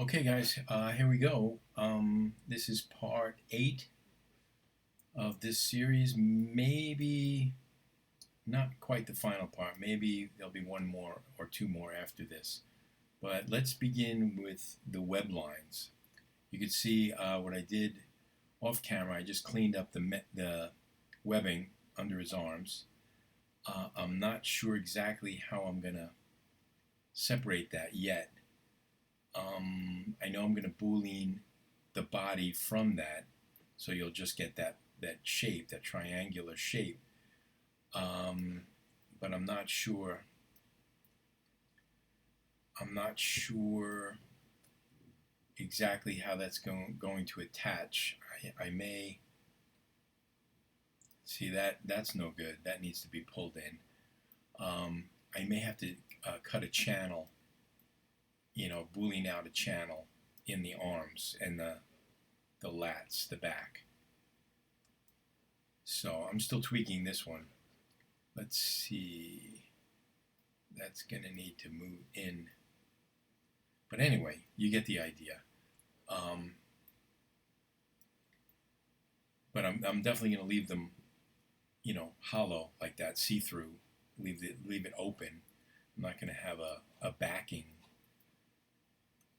Okay, guys, here we go. This is part 8 of this series. Maybe not quite the final part. Maybe there'll be one more or two more after this. But let's begin with the web lines. You can see what I did off camera. I just cleaned up the webbing under his arms. I'm not sure exactly how I'm going to separate that yet. I know I'm going to boolean the body from that, so you'll just get that shape, that triangular shape. But I'm not sure. I'm not sure exactly how that's going to attach. I may see that's no good. That needs to be pulled in. I may have to cut a channel, boolean out a channel in the arms and the lats, the back. So I'm still tweaking this one. Let's see. That's going to need to move in. But anyway, you get the idea. But I'm definitely going to leave them, hollow like that, see-through. Leave it open. I'm not going to have a backing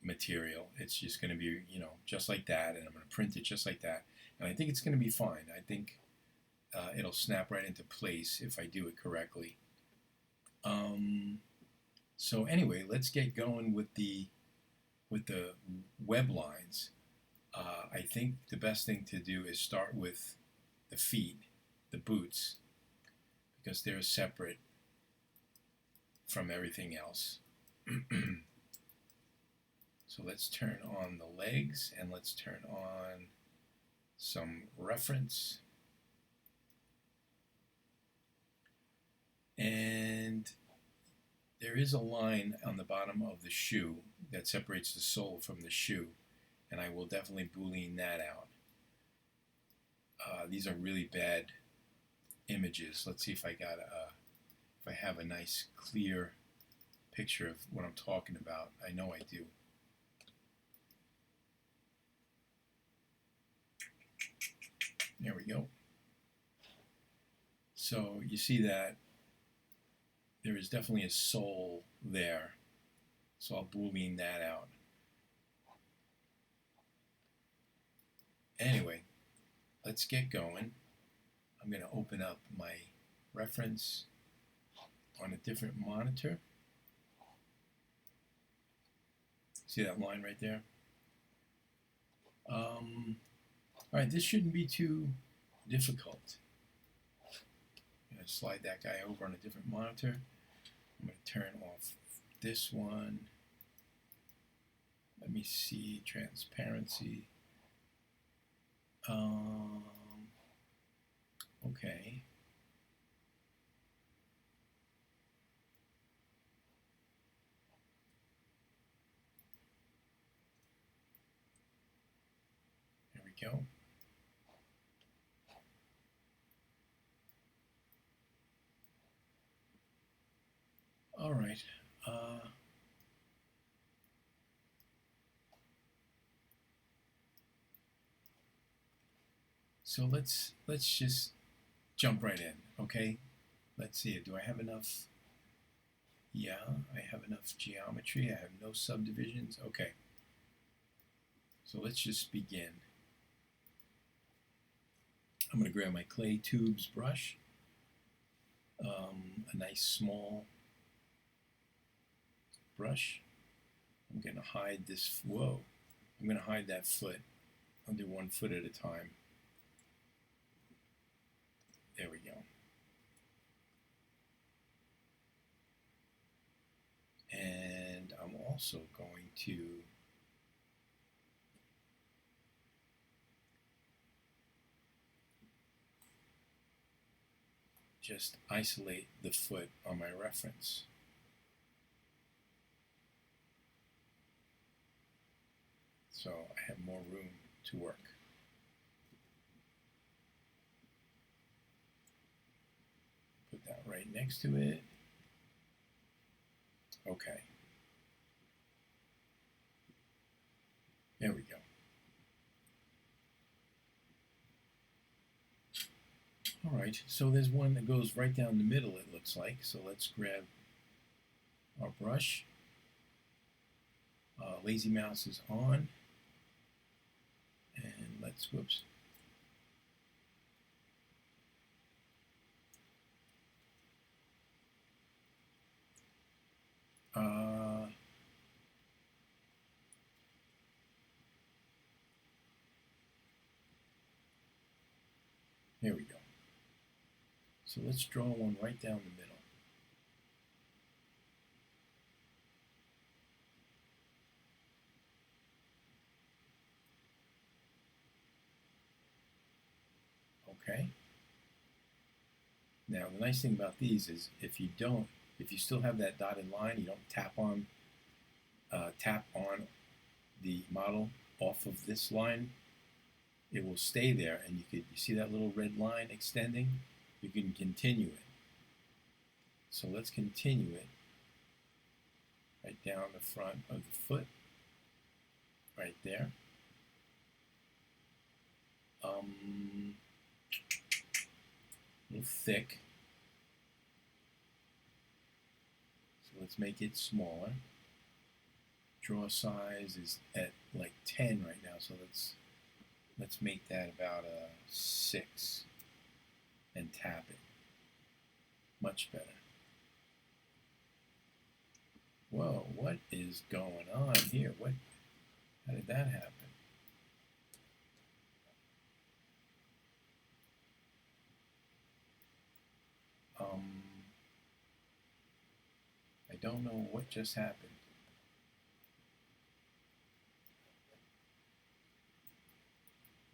material. It's just going to be, just like that, and I'm going to print it just like that. And I think it's going to be fine. I think it'll snap right into place if I do it correctly. So anyway, let's get going with the web lines. I think the best thing to do is start with the feet, the boots, because they're separate from everything else. So let's turn on the legs and let's turn on some reference. And there is a line on the bottom of the shoe that separates the sole from the shoe, and I will definitely boolean that out. These are really bad images. Let's see if I have a nice clear picture of what I'm talking about. I know I do. There we go. So you see that there is definitely a sole there. So I'll boolean that out. Anyway, let's get going. I'm going to open up my reference on a different monitor. See that line right there? All right, this shouldn't be too difficult. I'm going to slide that guy over on a different monitor. I'm going to turn off this one. Let me see, transparency. Okay. There we go. All right. So let's just jump right in, okay? Let's see. Do I have enough? Yeah, I have enough geometry. I have no subdivisions. Okay. So let's just begin. I'm going to grab my clay tubes brush, a nice small brush. I'm going to hide this. Whoa! I'm going to hide that foot. I'll do one foot at a time. There we go. And I'm also going to just isolate the foot on my reference. So I have more room to work. Put that right next to it. Okay. There we go. All right, so there's one that goes right down the middle, it looks like. So let's grab our brush. Lazy mouse is on. And let's, whoops. Here we go. So let's draw one right down the middle. Okay. Now the nice thing about these is if you still have that dotted line, you don't tap on the model off of this line, it will stay there, and you see that little red line extending? You can continue it. So let's continue it right down the front of the foot, right there. A little thick. So let's make it smaller. Draw size is at like 10 right now, so let's make that about a 6 and tap it. Much better. Whoa, what is going on here? How did that happen? I don't know what just happened.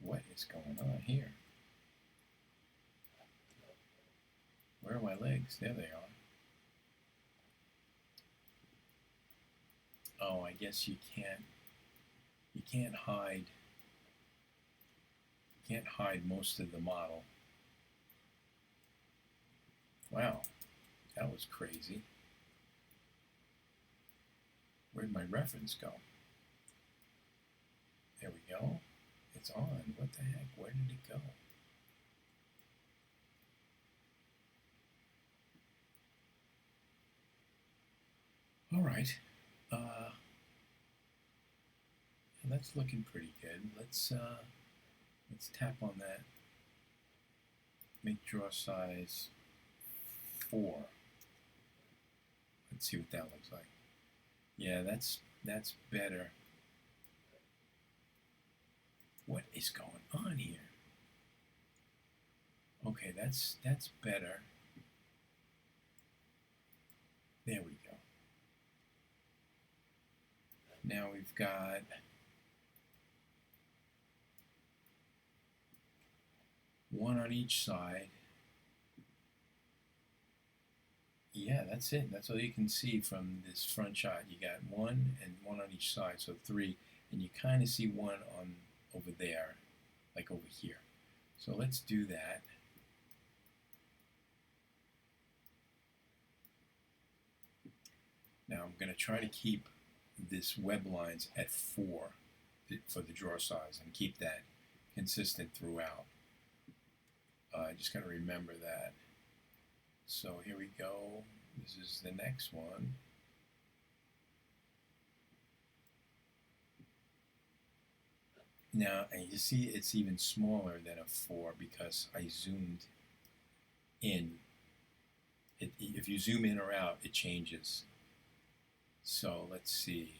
What is going on here? Where are my legs? There they are. Oh, I guess you can't hide most of the model. Wow, that was crazy. Where'd my reference go? There we go. It's on. What the heck? Where did it go? All right. That's looking pretty good. Let's tap on that. Make draw size 4. Let's see what that looks like. Yeah, that's better. What is going on here? Okay, that's better. There we go. Now we've got one on each side. Yeah, that's it. That's all you can see from this front shot. You got one and one on each side, so 3, and you kind of see one on over there, like over here. So let's do that. Now I'm going to try to keep this web lines at 4 for the draw size and keep that consistent throughout. I just got to remember that. So here we go. This is the next one. Now, and you see it's even smaller than a 4 because I zoomed in. If you zoom in or out, it changes. So let's see.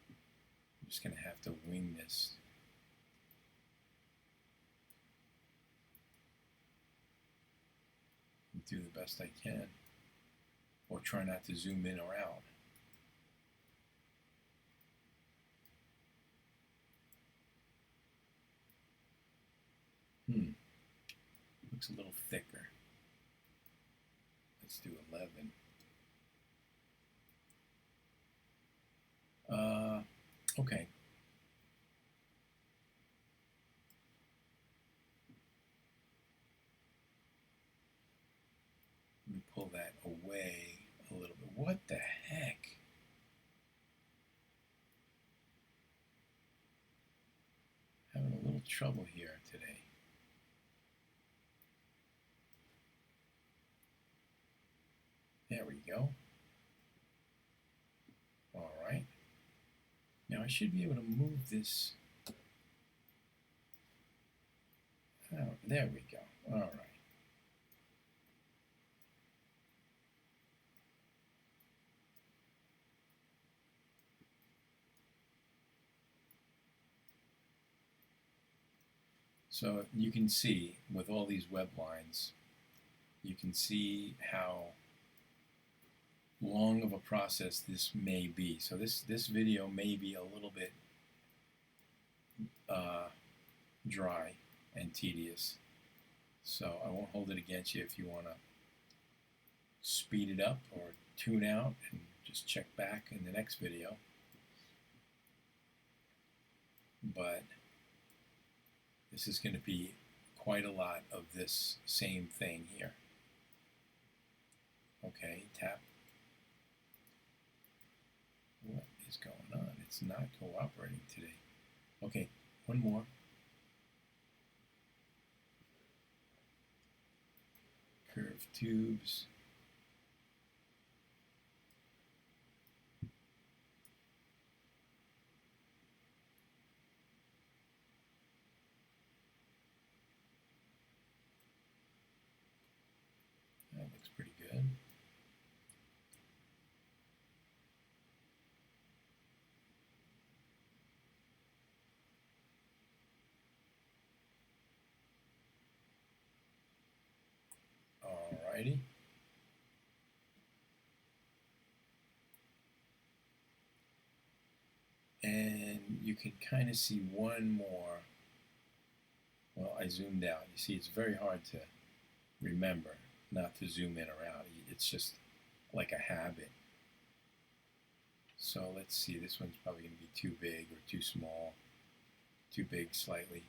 I'm just going to have to wing this. Do the best I can, or try not to zoom in or out. Looks a little thicker. Let's do 11. Okay. Let me pull that away a little bit. What the heck? little trouble here today. There we go. All right. Now I should be able to move this. Oh, there we go. All right. So you can see with all these web lines, you can see how long of a process this may be. So this video may be a little bit dry and tedious. So I won't hold it against you if you want to speed it up or tune out and just check back in the next video. But this is going to be quite a lot of this same thing here. Okay, tap. What is going on? It's not cooperating today. Okay, one more. Curved tubes. That looks pretty good. Alrighty. And you can kind of see one more. Well, I zoomed out. You see, it's very hard to remember not to zoom in or out. It's just like a habit. So let's see. This one's probably going to be too big or too small. Too big slightly.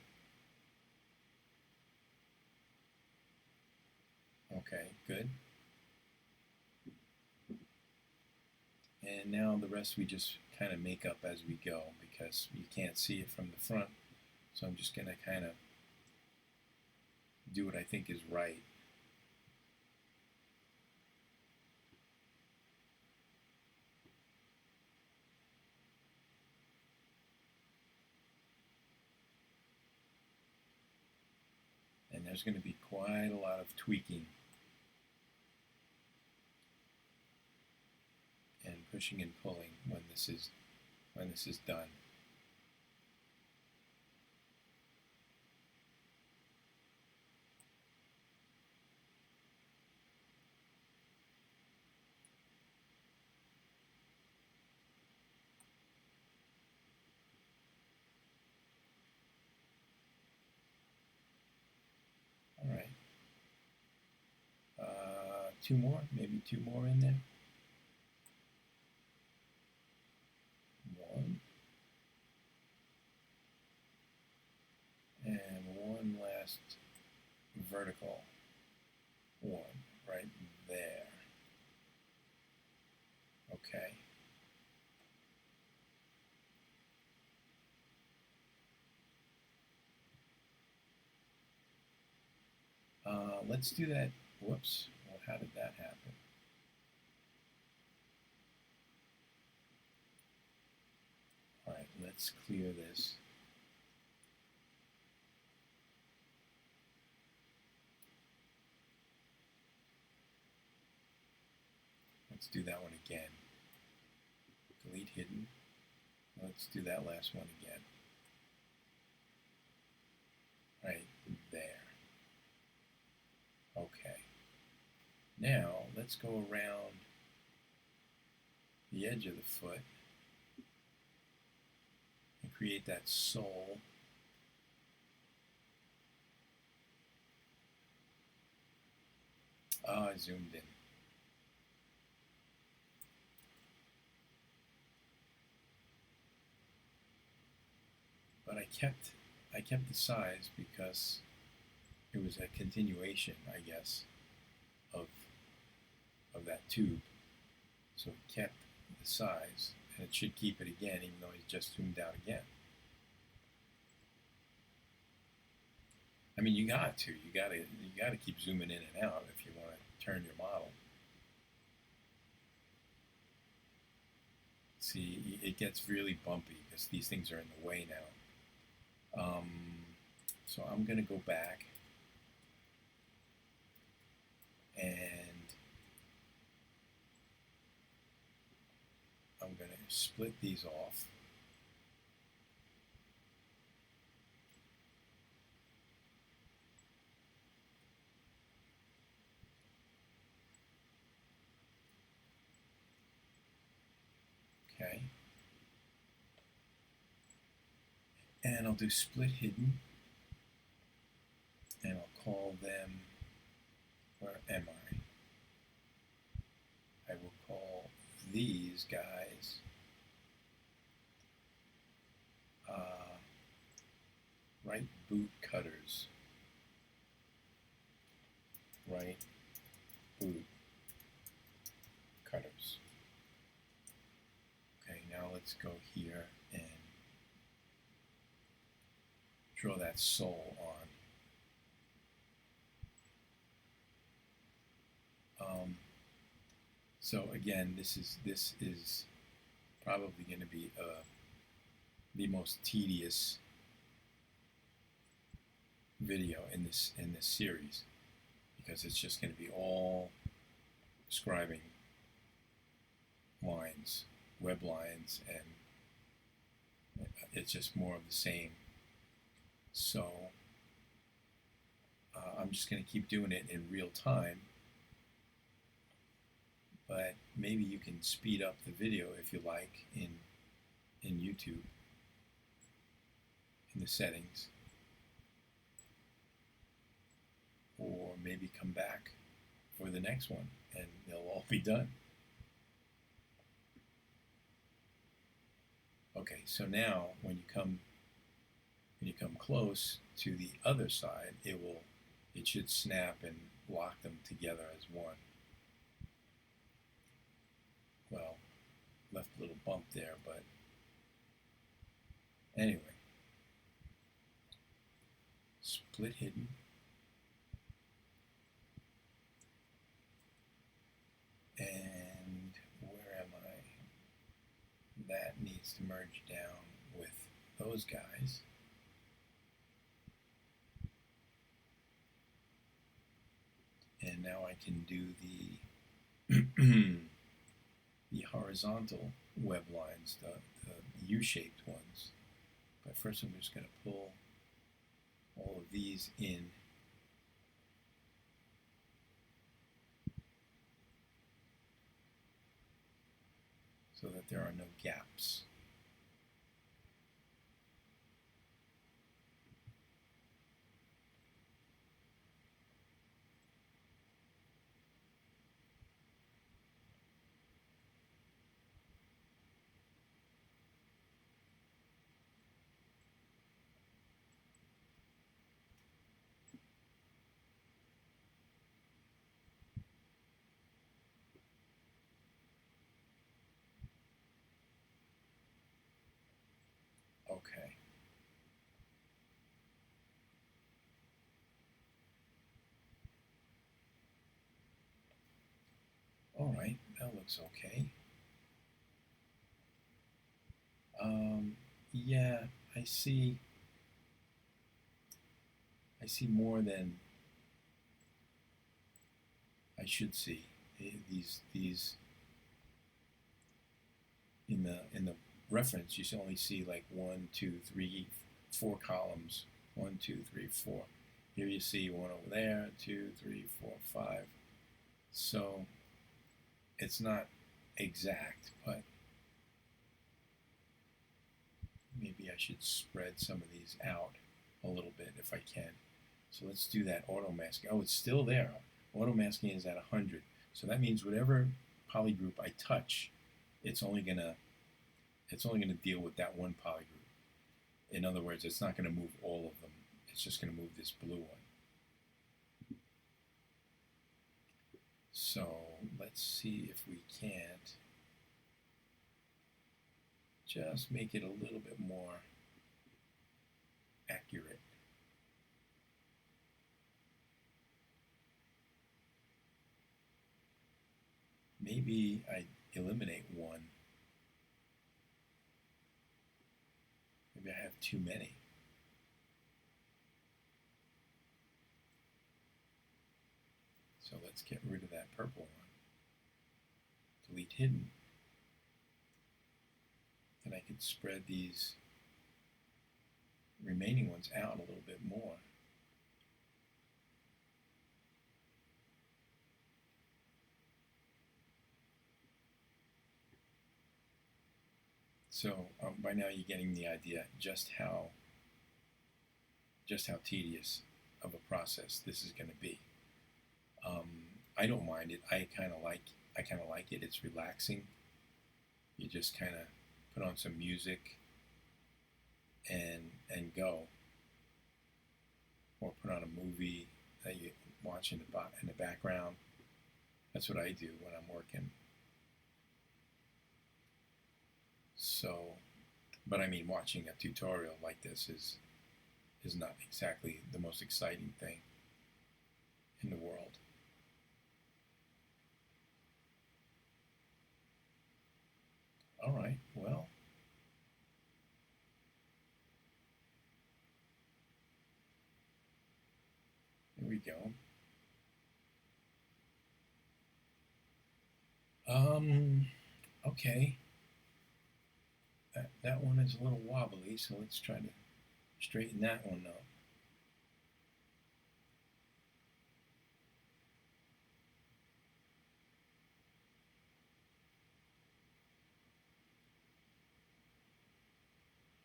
Okay, good. And now the rest we just kind of make up as we go because you can't see it from the front. So I'm just going to kind of do what I think is right. And there's going to be quite a lot of tweaking and pushing and pulling when this is done. All right. Two more, maybe two more in there. One. And one last vertical one right there. Okay. Let's do that. Whoops. Well, how did that happen? All right, let's clear this. Let's do that one again. Delete hidden. Let's do that last one again. Right there. Okay. Now let's go around the edge of the foot and create that sole. I zoomed in. But I kept the size because it was a continuation, I guess, of that tube. So it kept the size, and it should keep it again, even though it's just zoomed out again. I mean, you gotta keep zooming in and out if you want to turn your model. See, it gets really bumpy because these things are in the way now. So I'm gonna go back and I'm gonna split these off. Okay. And I'll do split hidden, and I'll call them, where am I? I will call these guys right boot cutters. Right boot cutters. Okay, now let's go here and draw that sole on. So again, this is probably going to be the most tedious video in this series, because it's just going to be all scribing lines, web lines, and it's just more of the same. So I'm just going to keep doing it in real time, but maybe you can speed up the video if you like in YouTube, in the settings, or maybe come back for the next one and they'll all be done. Okay, so now when you come close to the other side, it should snap and lock them together as one. Well, left a little bump there, but anyway. Split hidden. And where am I? That needs to merge down with those guys. And now I can do the the horizontal web lines, the U-shaped ones. But first I'm just going to pull all of these in. So that there are no gaps. Okay. All right, that looks okay. Yeah, I see more than I should see. These in the reference, you should only see like 1, 2, 3, 4 columns. 1, 2, 3, 4. Here you see one over there, 2, 3, 4, 5. So it's not exact, but maybe I should spread some of these out a little bit if I can. So let's do that auto masking. Oh, it's still there. Auto masking is at 100. So that means whatever polygroup I touch, it's only gonna deal with that one polygroup. In other words, it's not going to move all of them. It's just going to move this blue one. So let's see if we can't just make it a little bit more accurate. maybe I eliminate one. Maybe I have too many. So let's get rid of that purple one. Delete hidden. And I could spread these remaining ones out a little bit more. So by now you're getting the idea just how tedious of a process this is going to be. I don't mind it. I kind of like it. It's relaxing. You just kind of put on some music and go, or put on a movie that you watch in the background. That's what I do when I'm working. So, but I mean, watching a tutorial like this is not exactly the most exciting thing in the world. All right, well, here we go. Okay. That one is a little wobbly, so let's try to straighten that one up.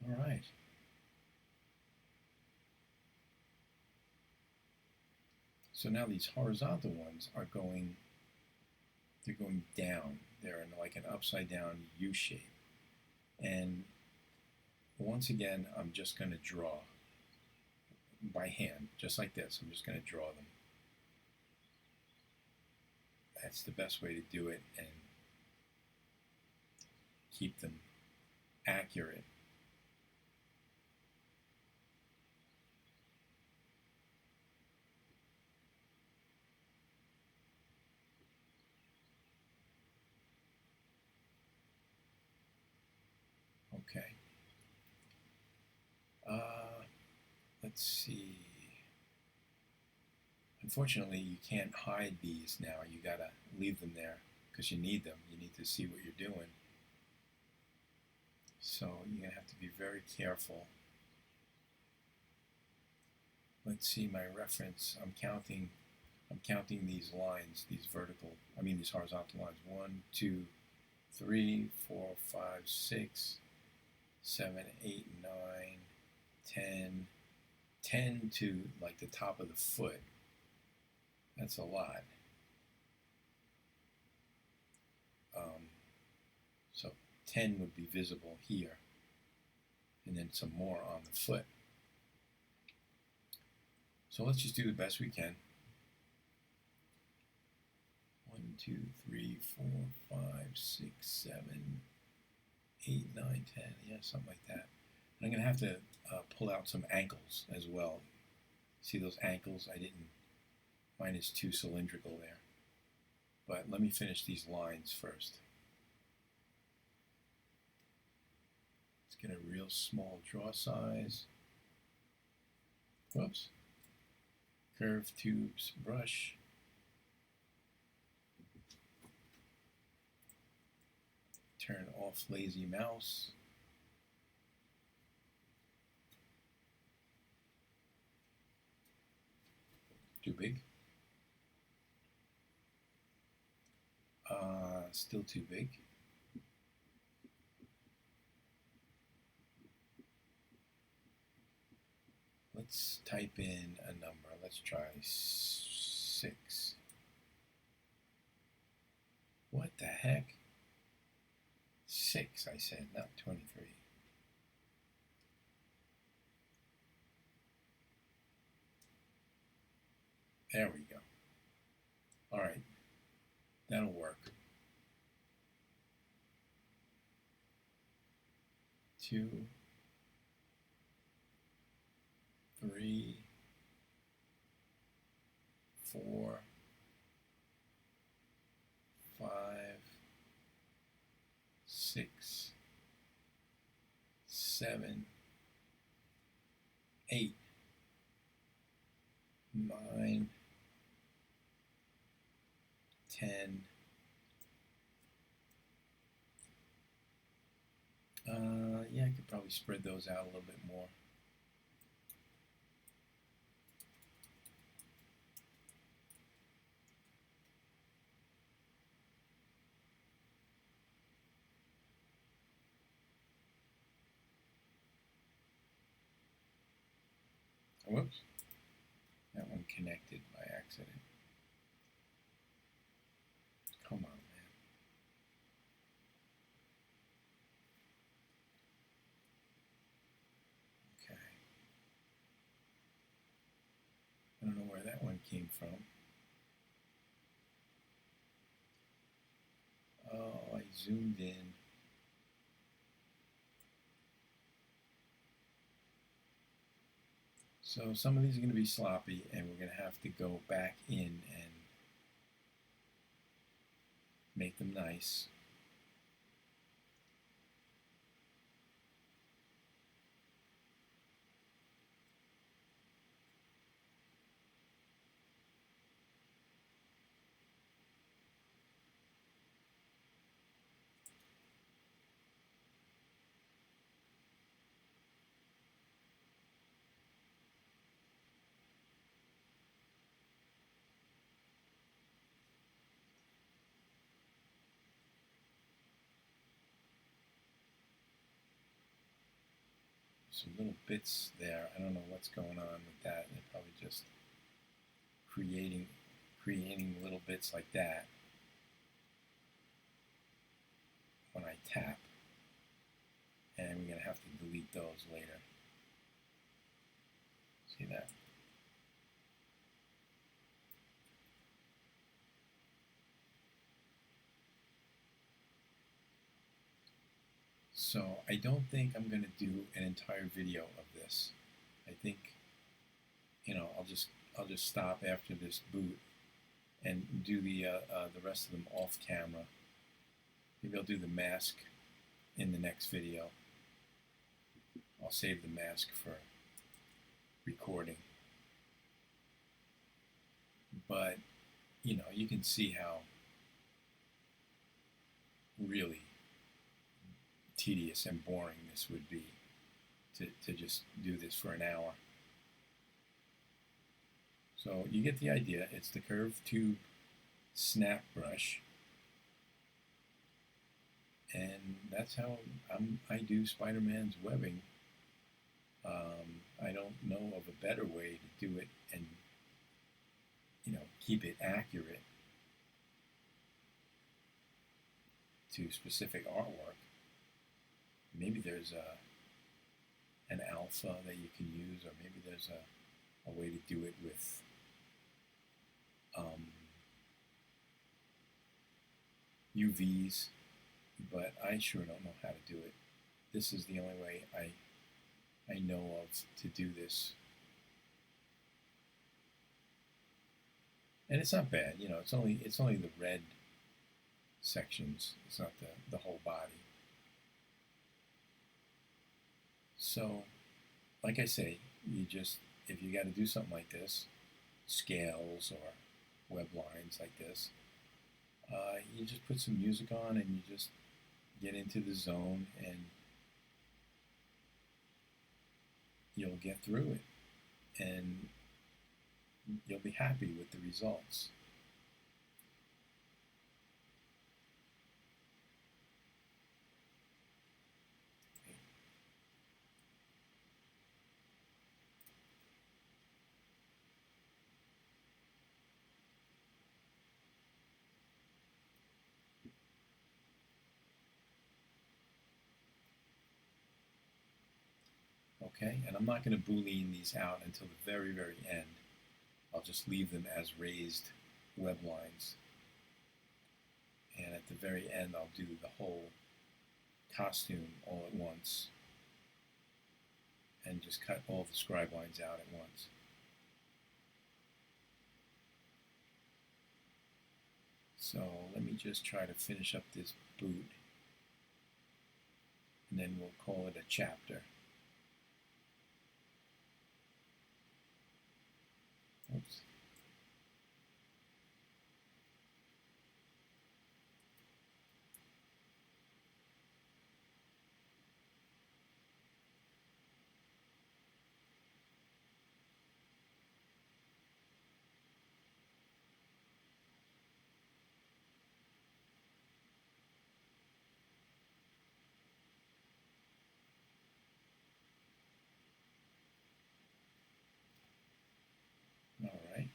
All right. So now these horizontal ones are going, they're going down. They're in like an upside down U shape. And once again, I'm just going to draw by hand, just like this. I'm just going to draw them. That's the best way to do it and keep them accurate. Okay. Let's see. Unfortunately, you can't hide these now. You gotta leave them there because you need them. You need to see what you're doing. So you're gonna have to be very careful. Let's see my reference. I'm counting these lines, these horizontal lines. 1, 2, 3, 4, 5, 6, 7, 8, 9, 10. 10 to like the top of the foot. That's a lot. So 10 would be visible here, and then some more on the foot. So let's just do the best we can. 1, 2, 3, 4, 5, 6, 7, 8, 9, 10. Yeah, something like that. And I'm going to have to pull out some ankles as well. See those ankles? Mine is too cylindrical there. But let me finish these lines first. Let's get a real small draw size. Whoops. Curved tubes brush. Turn off lazy mouse. Too big. Still too big. Let's type in a number. Let's try 6. What the heck? 6, I said, not 23. There we go. All right, that'll work. 2, 3, 4, 5, 7, 8, 9, 10. Yeah, I could probably spread those out a little bit more. Whoops. That one connected by accident. Come on, man. Okay. I don't know where that one came from. Oh, I zoomed in. So some of these are going to be sloppy, and we're going to have to go back in and make them nice. Some little bits there. I don't know what's going on with that. They're probably just creating little bits like that when I tap. And we're going to have to delete those later. See that? So I don't think I'm going to do an entire video of this. I think, I'll just stop after this boot and do the rest of them off camera. Maybe I'll do the mask in the next video. I'll save the mask for recording. But, you can see how really tedious and boring this would be to just do this for an hour. So you get the idea. It's the curved tube snap brush, and that's how I do Spider-Man's webbing. I don't know of a better way to do it and keep it accurate to specific artwork. Maybe there's an alpha that you can use, or maybe there's a way to do it with UVs, but I sure don't know how to do it. This is the only way I know of to do this. And it's not bad, it's only the red sections. It's not the whole body. So, like I say, if you got to do something like this, scales or web lines like this, you just put some music on and you just get into the zone, and you'll get through it, and you'll be happy with the results. Okay, and I'm not going to boolean these out until the very, very end. I'll just leave them as raised web lines. And at the very end, I'll do the whole costume all at once and just cut all the scribe lines out at once. So let me just try to finish up this boot. and then we'll call it a chapter. Oops. All right.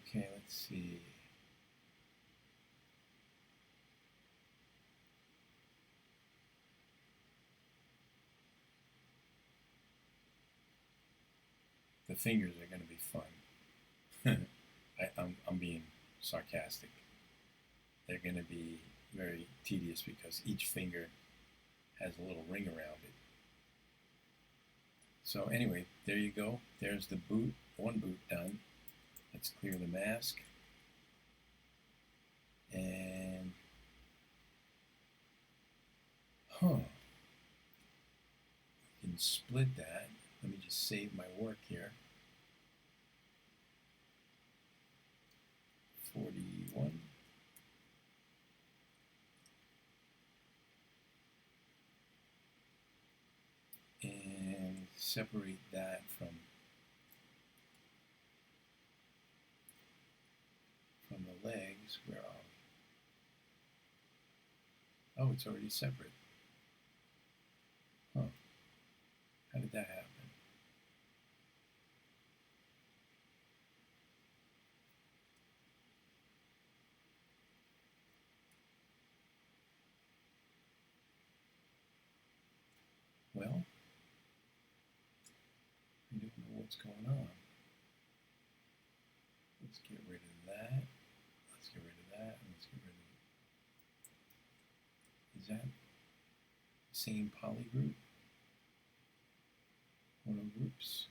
Okay, let's see. The fingers are going to be fun. I'm being sarcastic. They're going to be very tedious because each finger has a little ring around it. So anyway, there you go. There's the boot, one boot done. Let's clear the mask. And, you can split that. Let me just save my work here. 41. And separate that from the legs. Where are we? Oh, it's already separate. Huh. How did that happen? Well, I don't know what's going on. Let's get rid of that. Let's get rid of that. And let's get rid of. Is that the same polygroup? Monogroups.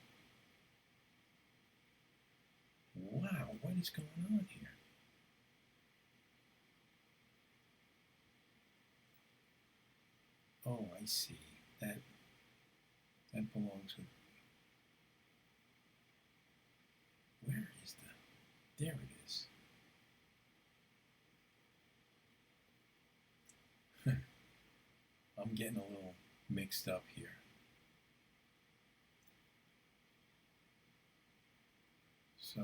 Wow, what is going on here? Oh, I see. That belongs with. Where is the? There it is. I'm getting a little mixed up here. So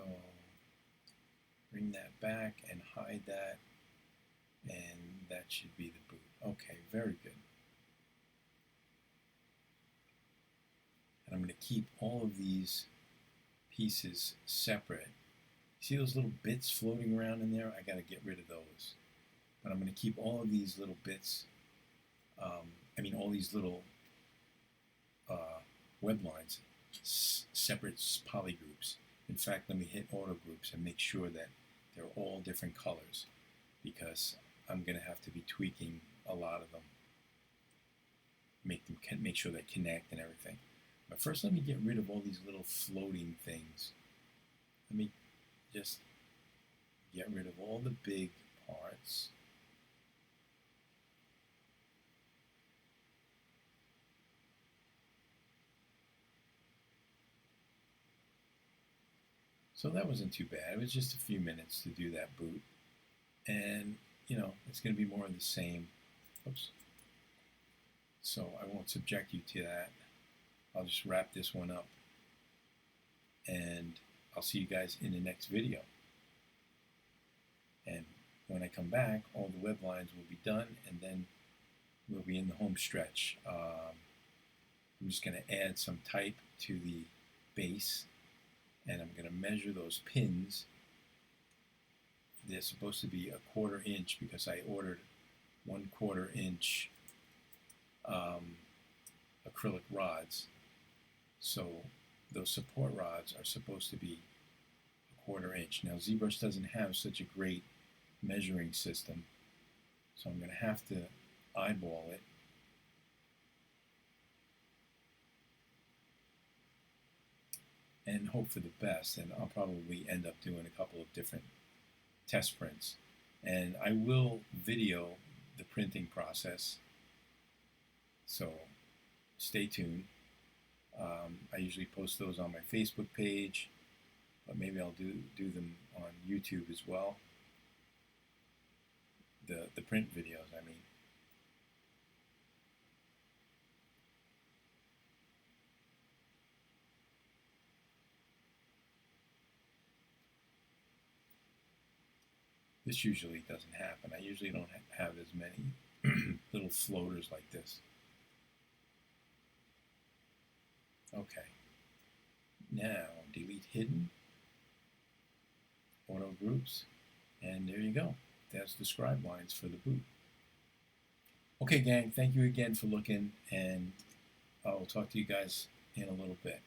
bring that back and hide that, and that should be the boot. Okay, very good. And I'm going to keep all of these pieces separate. See those little bits floating around in there? I got to get rid of those. But I'm going to keep all of these little bits, all these little web lines, separate polygroups. In fact, let me hit auto groups and make sure that they're all different colors, because I'm going to have to be tweaking a lot of them, make sure they connect and everything. But first, let me get rid of all these little floating things. Let me just get rid of all the big parts. So that wasn't too bad. It was just a few minutes to do that boot. And, it's going to be more of the same. Oops. So I won't subject you to that. I'll just wrap this one up. And I'll see you guys in the next video. And when I come back, all the web lines will be done, and then we'll be in the home stretch. I'm just going to add some type to the base, and I'm going to measure those pins. They're supposed to be 1/4 inch because I ordered 1/4 inch acrylic rods. So those support rods are supposed to be 1/4 inch. Now ZBrush doesn't have such a great measuring system, so I'm going to have to eyeball it. And hope for the best, and I'll probably end up doing a couple of different test prints. And I will video the printing process, so stay tuned. I usually post those on my Facebook page, but maybe I'll do them on YouTube as well. The print videos, I mean. This usually doesn't happen. I usually don't have as many little floaters like this. Okay. Now, delete hidden, auto groups, and there you go. That's the scribe lines for the boot. Okay, gang, thank you again for looking, and I'll talk to you guys in a little bit.